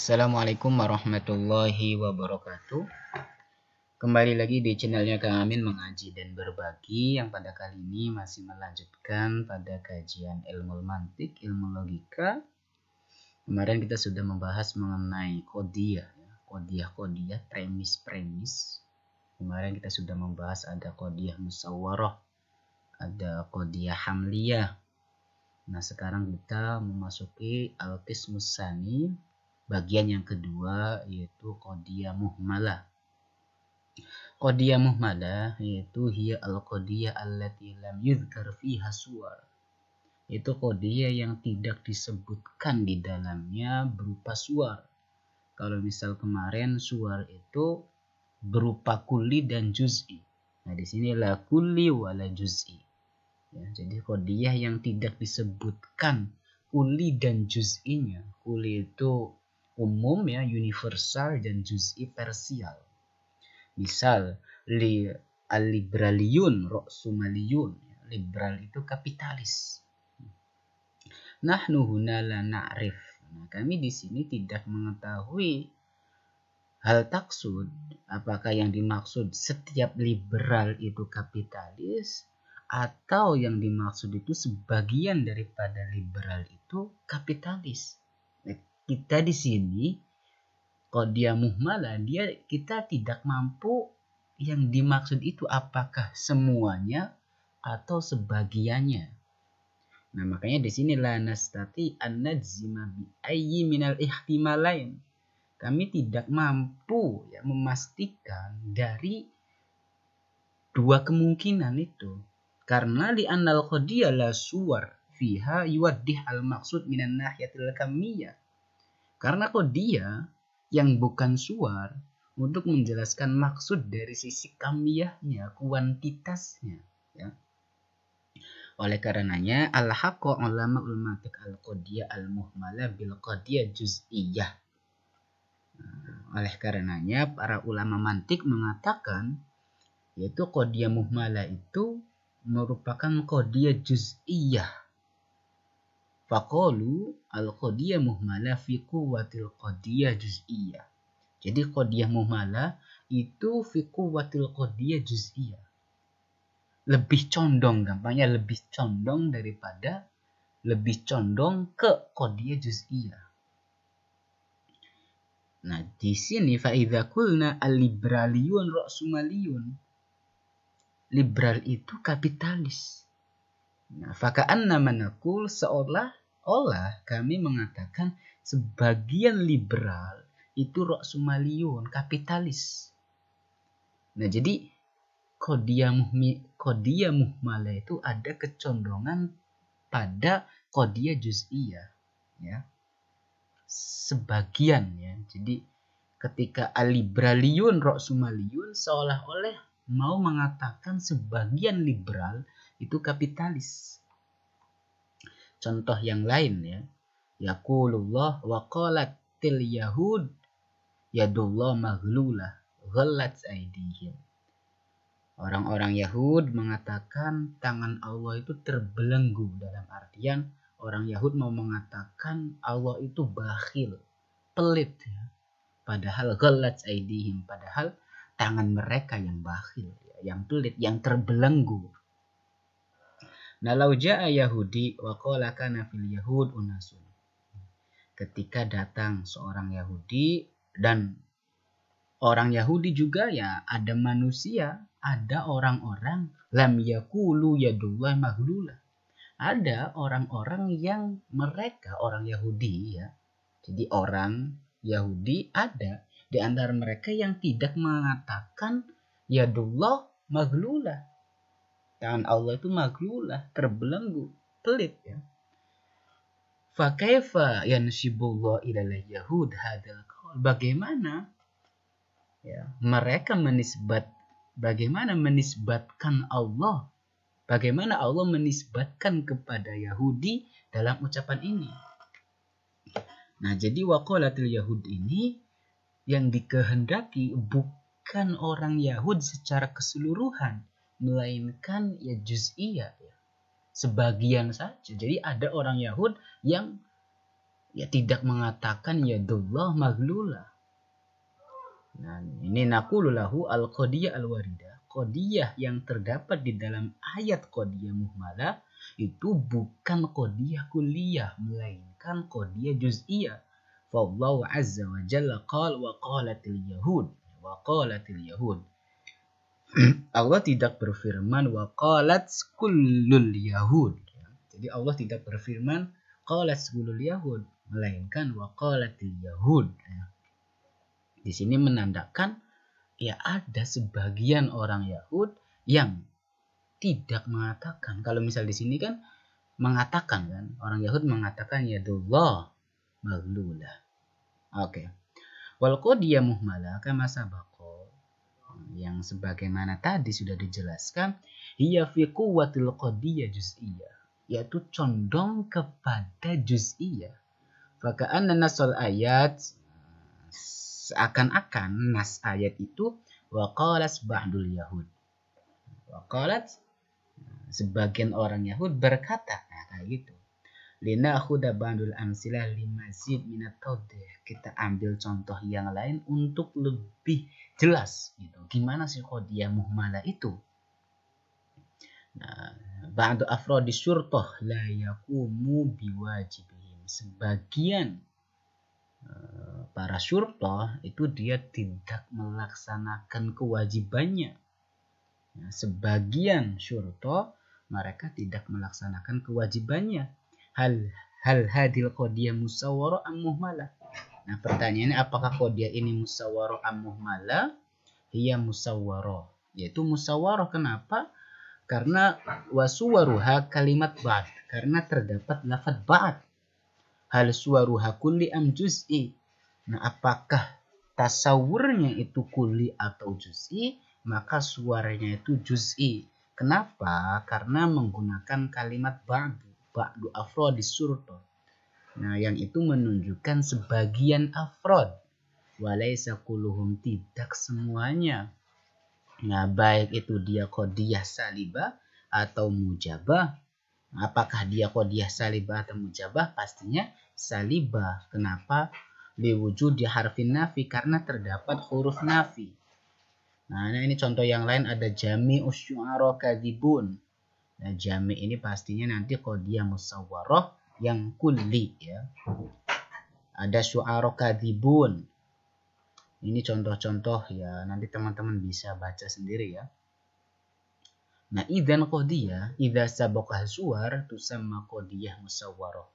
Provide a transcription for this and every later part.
Assalamualaikum warahmatullahi wabarakatuh. Kembali lagi di channelnya Kang Amin mengaji dan berbagi, yang pada kali ini masih melanjutkan pada kajian ilmu mantik, ilmu logika. Kemarin kita sudah membahas mengenai qadiyah, qadiyah, premis. Kemarin kita sudah membahas ada qadiyah musawwarah, ada qadiyah hamliyah. Nah, sekarang kita memasuki al-qismus tsani, bagian yang kedua, yaitu qadiyah muhmalah. Qadiyah muhmalah yaitu hiya al-qadiyah allati lam yuzkar fiha suwar. Itu qadiyah yang tidak disebutkan di dalamnya berupa suwar. Kalau misal kemarin suwar itu berupa kulli dan juz'i. Nah, di sini la kulli wala juz'i. Ya, jadi qadiyah yang tidak disebutkan kulli dan juz'inya. Kulli itu umum ya, universal, dan juz'i parsial. Misal al-liberaliyun ra'sumaliyun. Liberal itu kapitalis. Nahnu huna la na'rif. Nah, kami di sini tidak mengetahui hal taksud, apakah yang dimaksud setiap liberal itu kapitalis, atau yang dimaksud itu sebagian daripada liberal itu kapitalis. Nah, kita di sini qadiyah muhmalah, kita tidak mampu yang dimaksud itu apakah semuanya atau sebagiannya. Nah, makanya di sini la nastati an najzima bi ayyi minal ihtimalain. Kami tidak mampu ya memastikan dari dua kemungkinan itu. Karena li annal qadiyah la suwar fiha yuwaddih al maqsud minan nahiyatil kamiyah. Karena qadiyah yang bukan suwar untuk menjelaskan maksud dari sisi kamiyahnya, kuantitasnya, ya. Oleh karenanya al-haqqa ulama mantik al-qadiyah al-muhmalah bil qadiyah juz'iyah. Oleh karenanya para ulama mantik mengatakan yaitu qadiyah muhmalah itu merupakan qadiyah juz'iyah. Faqalu al-qadiyah muhmalah fi quwwatil qadiyah juz'iyah. Jadi qadiyah muhmalah itu fi quwwatil qadiyah juz'iyah. Lebih condong, gampangnya lebih condong ke qadiyah juz'iyah. Nah, di sini fa idza qulna al-liberaliyun ra'sumaliyun. Liberal itu kapitalis. Nah, faka'anna manaqul, seolah-olah kami mengatakan sebagian liberal itu ra'sumaliyun, kapitalis. Nah, jadi qadiyah muhmalah itu ada kecondongan pada qadiyah juz'iyah, ya. Sebagian, ya. Jadi ketika al-liberaliyun ra'sumaliyun seolah-olah mau mengatakan sebagian liberal itu kapitalis. Contoh yang lain, ya. Yaqulullah wa qalatil yahud yadullah maghlulah ghallat aydihim. Orang-orang Yahud mengatakan tangan Allah itu terbelenggu, dalam artian orang Yahud mau mengatakan Allah itu bakhil, pelit, ya. Padahal ghallat aydihim, padahal tangan mereka yang bakhil, ya, yang pelit, yang terbelenggu. Nah, lau ja'a Yahudi wa qala kana fil yahud unasun. Ketika datang seorang Yahudi, dan orang Yahudi juga ya ada manusia, ada orang-orang lam yaqulu yadullah maghlula. Ada orang-orang yang mereka orang Yahudi, ya. Jadi orang Yahudi ada di antara mereka yang tidak mengatakan yadullah maghlula. Tangan Allah itu maglulah, terbelenggu, pelit, ya. Fa kaifa yansibullah ilal yahud hadzal qaul. Bagaimana ya mereka menisbatkan Allah? Bagaimana Allah menisbatkan kepada Yahudi dalam ucapan ini? Nah, jadi waqalatil yahud ini yang dikehendaki bukan orang Yahud secara keseluruhan, melainkan ya juz'iyah, ya. Sebagian saja. Jadi ada orang Yahud yang ya tidak mengatakan yadullah maglulah. Nah, ini naqulu lahu al-qadiyah al-waridah. Qadiyah yang terdapat di dalam ayat qadiyah muhmalah itu bukan qadiyah kulliyah, melainkan qadiyah juz'iyah. Fallahu azza wa jalla qala wa qalatil yahud. Wa qalatil yahud. Allah tidak berfirman wa qalat kullul yahud. Jadi Allah tidak berfirman qalat kullul yahud, melainkan wa qalatil yahud. Di sini menandakan ya ada sebagian orang Yahud yang tidak mengatakan. Kalau misal di sini kan mengatakan kan, orang Yahud mengatakan yadullah maglulah. Oke. Wal qadiyah muhmalah kama sabaqa, yang sebagaimana tadi sudah dijelaskan, hiya fi quwwatil qadiyah juz'iyah, yaitu condong kepada juz'iyah. Faka'anna nasal ayat, seakan-akan nas ayat itu waqalat ba'dul yahud. Waqalat, sebagian orang Yahud berkata, nah kayak gitu. Lina khuda ba'dul amsilah limazid minat tawdih. Kita ambil contoh yang lain untuk lebih jelas gitu. Gimana sih qadiyah muhmalah itu? Nah, ba'du afrodi syurtoh la yakumu biwajibihim. Sebagian para syurtoh itu dia tidak melaksanakan kewajibannya. Nah, sebagian syurtoh mereka tidak melaksanakan kewajibannya. Hal hadil qadiyah musawwarah am muhmalah. Nah, pertanyaannya apakah qadiyah ini musawwarah am muhmalah? Hiya musawwarah, yaitu musawwarah. Kenapa? Karena wasuwaruha kalimat ba'd, karena terdapat lafaz ba'd. Hal suwaruha kulli am juz'i. Nah, apakah tasawurnya itu kulli atau juz'i? Maka suaranya itu juz'i. Kenapa? Karena menggunakan kalimat ba'du afrodi surto. Nah, yang itu menunjukkan sebagian afrod. Walaysa kulluhum, tidak semuanya. Nah, baik itu dia qadiyah salibah atau mujabah. Apakah dia qadiyah salibah atau mujabah? Pastinya salibah. Kenapa? Liwujudi harfin nafi, karena terdapat huruf nafi. Nah, ini contoh yang lain ada jami usyu'ara kadhibun. Nah, jami ini pastinya nanti qadiyah musawwarah yang kulli ya. Ada syu'ara kadhibun. Ini contoh-contoh ya, nanti teman-teman bisa baca sendiri ya. Nah, idzan qadiyah idza sabaqah suwar tusamma qadiyah musawwarah.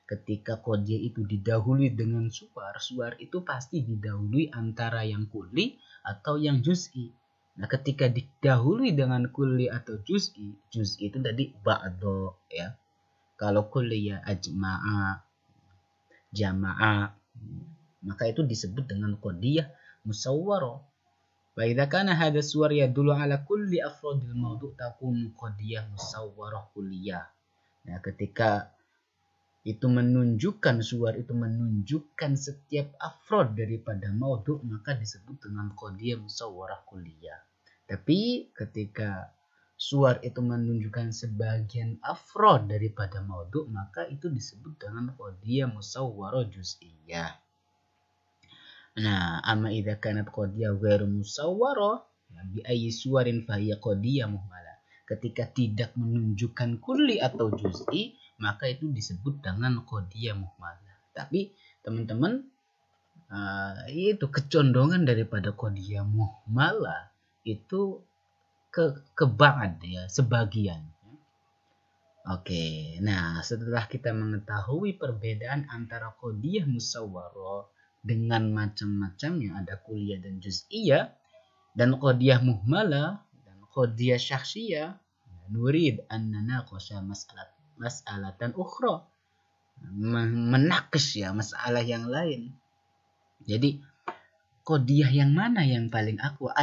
Ketika qadiyah itu didahului dengan suwar, suwar itu pasti didahului antara yang kulli atau yang juz'i. Nah, ketika didahului dengan kulli atau juz'i, juz'i itu tadi ba'do ya. Kalau kulli ya ajma'a, jama'a, maka itu disebut dengan qadiyah musawwarah. Wa idza kana hadha suwar yadullu ala kulli afradil mawdu' takunu qadiyah musawwarah kulliyah. Nah, ketika itu menunjukkan suwar itu menunjukkan setiap afrod daripada maudhu, maka disebut dengan qadiyah musawwarah kulliyah. Tapi ketika suwar itu menunjukkan sebagian afrod daripada maudhu, maka itu disebut dengan qadiyah musawwarah juz'iyah. Nah, amma idza kanat qadiyah ghairu musawwarah bi ayyi suwarin fa hiya qadiyah muhmalah. Ketika tidak menunjukkan kulli atau juz'i, maka itu disebut dengan qadiyah muhmalah. Tapi teman-teman, itu kecondongan daripada qadiyah muhmalah itu ke ba'd ya, sebagian. Oke, nah setelah kita mengetahui perbedaan antara qadiyah musawwarah dengan macam-macamnya, ada kulliyah dan juz'iyah, dan qadiyah muhmalah dan qadiyah syakhsiyah, nurid an nanaqasha mas'alatan ukhra, menakis ya masalah yang lain. Jadi qadiyah yang mana yang paling aqwa?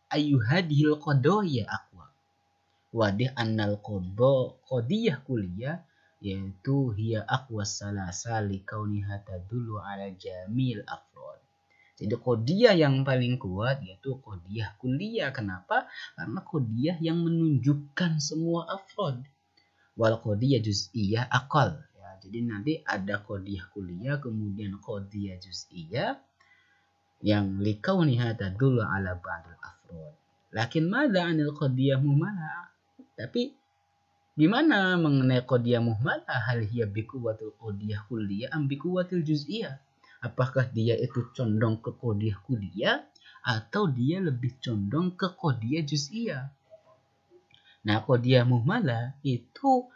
Ayu hadhil qadaya aqwa. Wadih annal qadiyah kulliyah, yaitu hiya aqwa salasa li kauniha tadullu ala jamil afrod. Jadi qadiyah yang paling kuat yaitu qadiyah kulliyah. Kenapa? Karena qadiyah yang menunjukkan semua afrod. Wal qadiyah juz'iyah aqal. Ya, Jadi nanti ada qadiyah kulliyah kemudian qadiyah juz'iyah yang likauniha tadullu ala ba'dil afrod. Lakin madza 'anil qadiyah muhmalah? Tapi gimana mengenai qadiyah muhmalah? Hal hiya biquwwatil qadiyah kulliyah am biquwwatil juz'iyah? Apakah dia itu condong ke qadiyah kulliyah atau dia lebih condong ke qadiyah juz'iyah? Nah, qadiyah muhmalah itu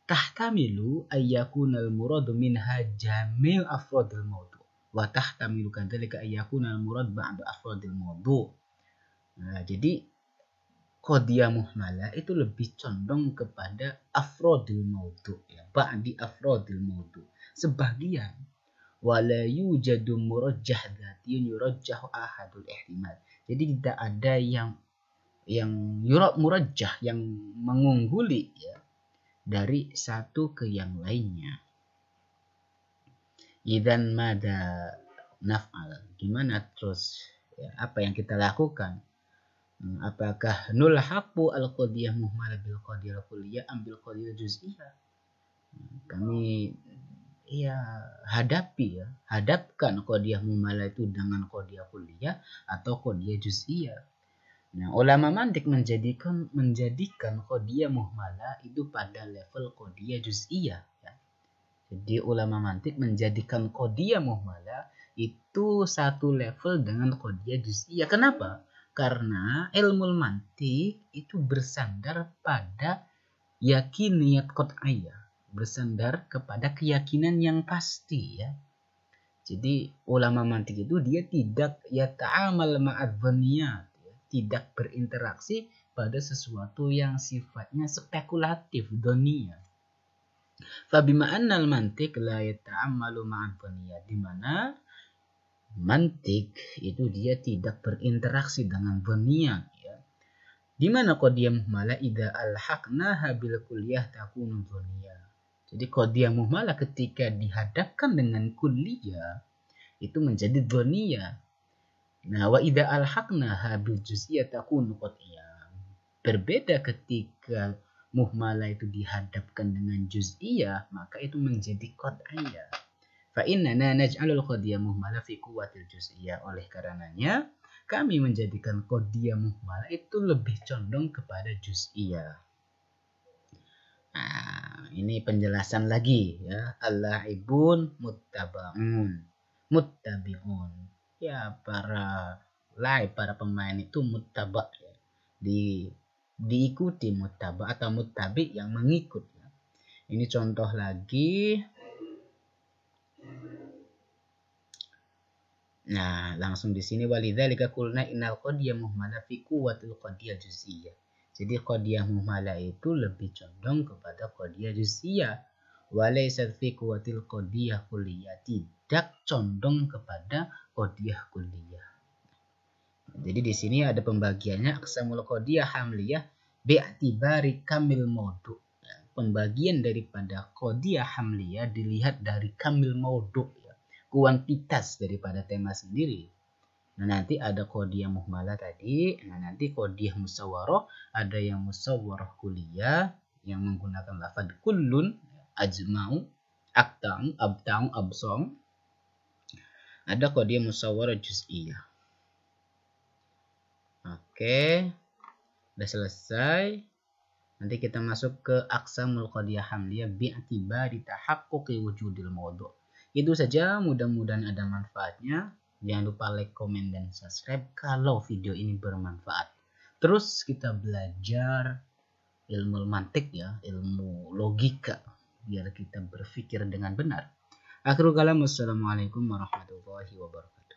tahtamilu ayyakunal muradu minha jami' afradil mawdu' wa tahtamilu kadzalika ayyakunal murad ba'du afradil mawdu'. Nah, jadi qadiyah muhmalah itu lebih condong kepada afradil mawdu' ya, ba'di afradil mawdu'. Sebagian wala yujadu murajjah dzatiyun yurajjahu ahadul ihtimal. Jadi tidak ada yang murajjah yang mengungguli ya dari satu ke yang lainnya. Idzan mada naf'al? Gimana terus ya, apa yang kita lakukan? Apakah nulhaqu al-qadiyah muhmalah bil qadiyah kulliyah ambil qadiyah juz'iyah? Kami hadapkan qadiyah muhmalah itu dengan qadiyah kulliyah atau qadiyah juz'iyah. Nah, ulama mantik menjadikan qadiyah muhmalah itu pada level qadiyah juz'iyah ya. Jadi ulama mantik menjadikan qadiyah muhmalah itu satu level dengan qadiyah juz'iyah. Kenapa? Karena ilmu mantik itu bersandar pada yakiniyat qat'iyah, bersandar kepada keyakinan yang pasti ya. Jadi ulama mantik itu dia tidak yata'amal ma'adz-dzanniyat, tidak berinteraksi pada sesuatu yang sifatnya spekulatif dunia. Fabima annal mantik la yata'ammalu ma'adz-dzanniyat, di mana mantik itu dia tidak berinteraksi dengan dunia ya. Di mana qadiyah muhmalah idza alhaqnaha bil kulliyah takunu dunia. Jadi qadiyah muhmalah ketika dihadapkan dengan kulliyah itu menjadi dunia. Nah, wa idza alhaqnaha bil juz'iyah takunu qat'iyah. Berbeda ketika muhmalah itu dihadapkan dengan juz'iyah, maka itu menjadi qat'iyah. Fa innana naj'alul qadiyah muhmalah fi quwwatil juz'iyah. Oleh karenanya, kami menjadikan qadiyah muhmalah itu lebih condong kepada juz'iyah. Nah, ini penjelasan lagi ya. Al-la'ibun muttabi'un. Ya, para pemain itu muttaba ya. Diikuti muttaba atau muttabi yang mengikut ya. Ini contoh lagi. Nah, langsung di sini walidzalika qulna innal qadiyah muhmalah fi quwwatil qadiyah juz'iyah. Jadi qadiyah muhmalah itu lebih condong kepada qadiyah juz'iyah. Walaysat fi quwwatil qadiyah kulliyah, tidak condong kepada qadiyah kulliyah. Jadi di sini ada pembagiannya aqsamul qadiyah hamliyah bi'tibari kamil maudu'. Pembagian daripada qadiyah hamliyah dilihat dari kamil maudu' ya, kuantitas daripada tema sendiri. Nah, nanti ada qadiyah muhmalah tadi, nah nanti qadiyah musawwarah, ada yang musawwarah kulliyah yang menggunakan lafaz kullun, ajma'u, aqta'u, abta'u, absam. Ada qadiyah musawwarah juz'iyah. Oke, udah selesai. Nanti kita masuk ke aqsamul qadiyah hamliyah bi'tibari tahaqquqi wujudil mawdu'. Itu saja, mudah-mudahan ada manfaatnya. Jangan lupa like, komen, dan subscribe kalau video ini bermanfaat. Terus kita belajar ilmu mantik ya, ilmu logika, biar kita berpikir dengan benar. Akhirul kalam, wassalamualaikum warahmatullahi wabarakatuh.